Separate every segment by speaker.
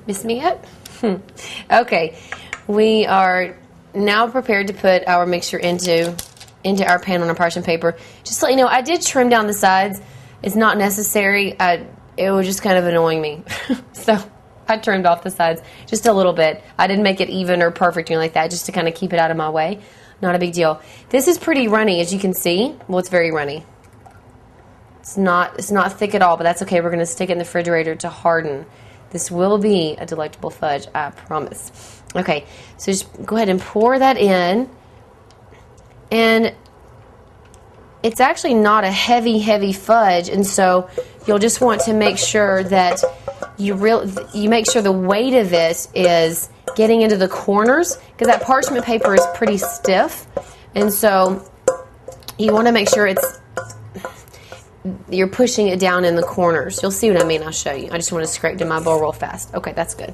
Speaker 1: Miss me yet? Okay, we are now prepared to put our mixture into our pan on a parchment paper. Just to let you know, I did trim down the sides. It's not necessary. It was just kind of annoying me. So I trimmed off the sides just a little bit. I didn't make it even or perfect or anything like that, just to kind of keep it out of my way. Not a big deal. This is pretty runny, as you can see. Well, it's very runny. It's not thick at all, but that's okay. We're going to stick it in the refrigerator to harden. This will be a delectable fudge, I promise. Okay, so just go ahead and pour that in. And it's actually not a heavy fudge, and so you'll just want to make sure that you make sure the weight of it is getting into the corners, because that parchment paper is pretty stiff, and so you want to make sure you're pushing it down in the corners. You'll see what I mean. I'll show you. I just want to scrape in my bowl real fast. Okay, that's good.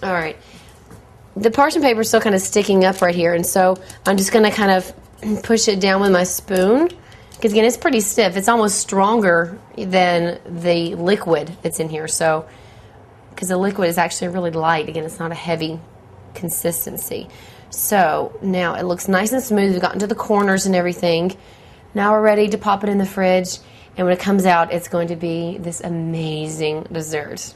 Speaker 1: All right. The parchment paper is still kind of sticking up right here, and so I'm just going to kind of push it down with my spoon, because again, it's pretty stiff. It's almost stronger than the liquid that's in here, so because the liquid is actually really light. Again, it's not a heavy consistency. So now it looks nice and smooth. We've gotten to the corners and everything. Now we're ready to pop it in the fridge, and when it comes out, it's going to be this amazing dessert.